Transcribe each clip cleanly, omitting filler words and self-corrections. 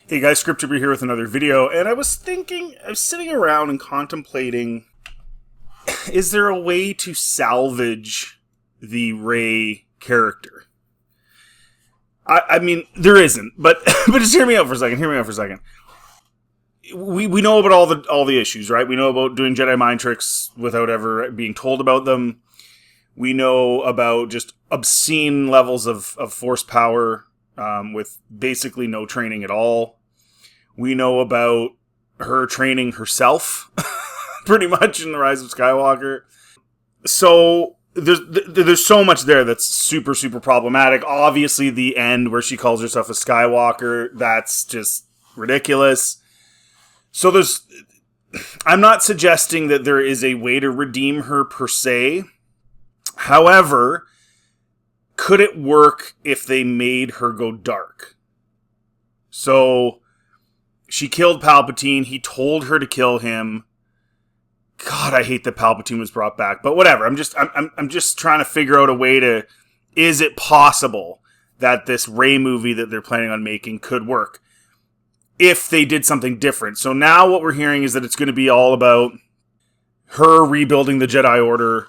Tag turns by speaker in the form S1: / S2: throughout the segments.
S1: Hey guys, Scripture here with another video, and I was sitting around and contemplating, is there a way to salvage the Rey character? I mean, there isn't, but but just hear me out for a second. We know about all the issues, right? We know about doing Jedi mind tricks without ever being told about them. We know about just obscene levels of Force power with basically no training at all. We know about her training herself, pretty much, in The Rise of Skywalker. So there's so much there that's super, super problematic. Obviously, the end where she calls herself a Skywalker, that's just ridiculous. So I'm not suggesting that there is a way to redeem her per se. However, could it work if they made her go dark? So she killed Palpatine. He told her to kill him. God, I hate that Palpatine was brought back, but whatever. I'm just trying to figure out a way to. Is it possible that this Rey movie that they're planning on making could work if they did something different? So now what we're hearing is that it's going to be all about her rebuilding the Jedi Order.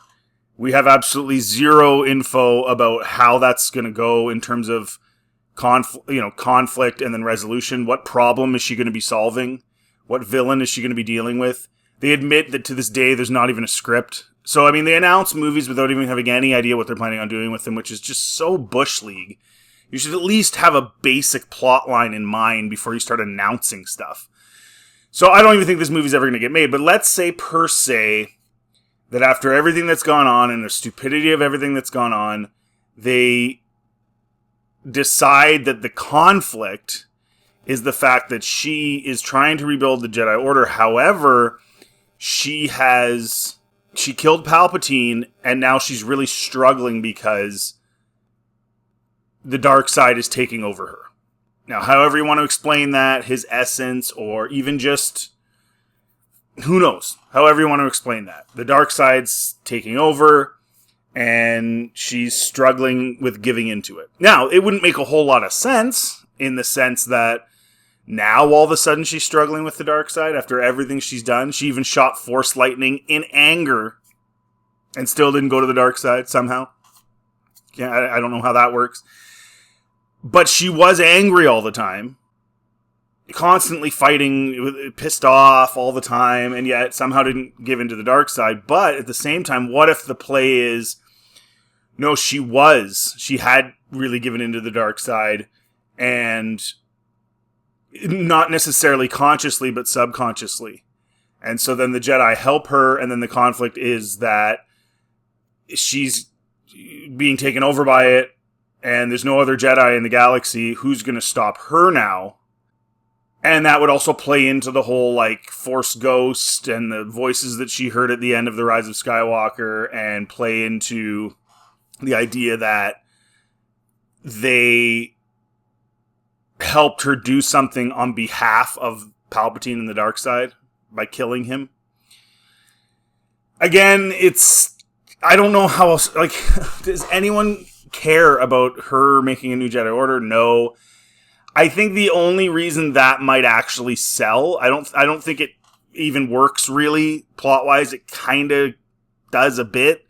S1: We have absolutely zero info about how that's going to go in terms of conflict and then resolution. What problem is she going to be solving? What villain is she going to be dealing with? They admit that to this day there's not even a script. So, I mean, they announce movies without even having any idea what they're planning on doing with them, which is just so Bush League. You should at least have a basic plot line in mind before you start announcing stuff. So I don't even think this movie's ever going to get made, but let's say per se that after everything that's gone on and the stupidity of everything that's gone on, they decide that the conflict is the fact that she is trying to rebuild the Jedi Order. However, she killed Palpatine, and now she's really struggling because the dark side is taking over her. Now, however you want to explain that, his essence, or even just, who knows? However you want to explain that. The dark side's taking over, and she's struggling with giving into it. Now, it wouldn't make a whole lot of sense, in the sense that now all of a sudden she's struggling with the dark side after everything she's done. She even shot Force lightning in anger and still didn't go to the dark side somehow. Yeah, I don't know how that works. But she was angry all the time, constantly fighting, pissed off all the time, and yet somehow didn't give into the dark side. But at the same time, what if the play is, no, she had really given into the dark side, and not necessarily consciously, but subconsciously. And so then the Jedi help her, and then the conflict is that she's being taken over by it, and there's no other Jedi in the galaxy. Who's going to stop her now? And that would also play into the whole, Force Ghost and the voices that she heard at the end of The Rise of Skywalker, and play into the idea that they helped her do something on behalf of Palpatine and the dark side by killing him. Again, I don't know how else, does anyone care about her making a new Jedi Order? No. I think the only reason that might actually sell, I don't think it even works really plot-wise. It kind of does a bit.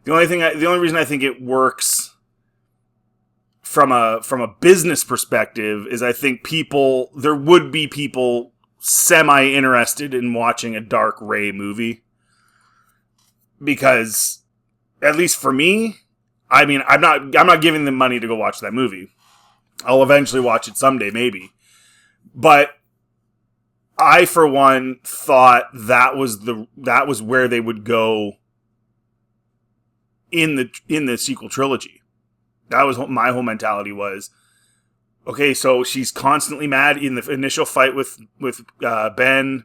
S1: The only reason I think it works from a business perspective is I think there would be people semi-interested in watching a dark Rey movie. Because, at least for me, I mean, I'm not giving them money to go watch that movie. I'll eventually watch it someday, maybe. But I, for one, thought that was where they would go in the sequel trilogy. That was what my whole mentality was. Okay, so she's constantly mad in the initial fight with Ben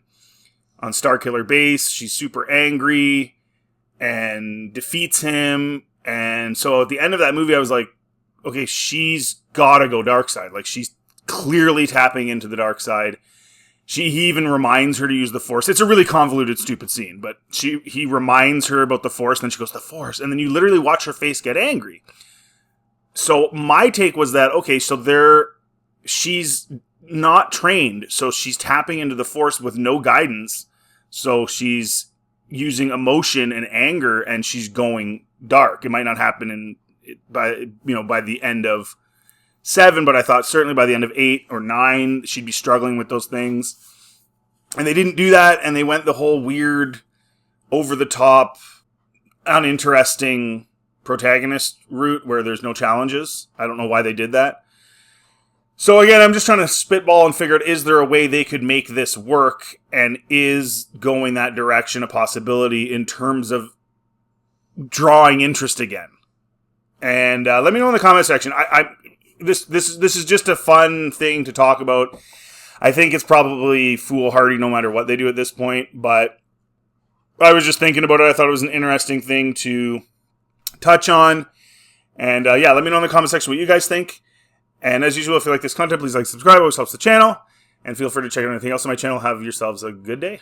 S1: on Starkiller Base. She's super angry and defeats him. And so at the end of that movie, I was like, okay, she's gotta go dark side. She's clearly tapping into the dark side. He even reminds her to use the Force. It's a really convoluted, stupid scene, but he reminds her about the Force, and then she goes, the Force. And then you literally watch her face get angry. So my take was that, okay, so she's not trained, so she's tapping into the Force with no guidance. So she's using emotion and anger, and she's going dark. It might not happen by the end of 7, but I thought certainly by the end of 8 or 9, she'd be struggling with those things. And they didn't do that, and they went the whole weird, over-the-top, uninteresting protagonist route where there's no challenges. I don't know why they did that. So again, I'm just trying to spitball and figure out, is there a way they could make this work, and is going that direction a possibility in terms of drawing interest again? And let me know in the comment section. This is just a fun thing to talk about. I think it's probably foolhardy no matter what they do at this point, but I was just thinking about it. I thought it was an interesting thing to touch on. And let me know in the comment section what you guys think. And as usual, if you like this content, please like, subscribe. It always helps the channel. And feel free to check out anything else on my channel. Have yourselves a good day.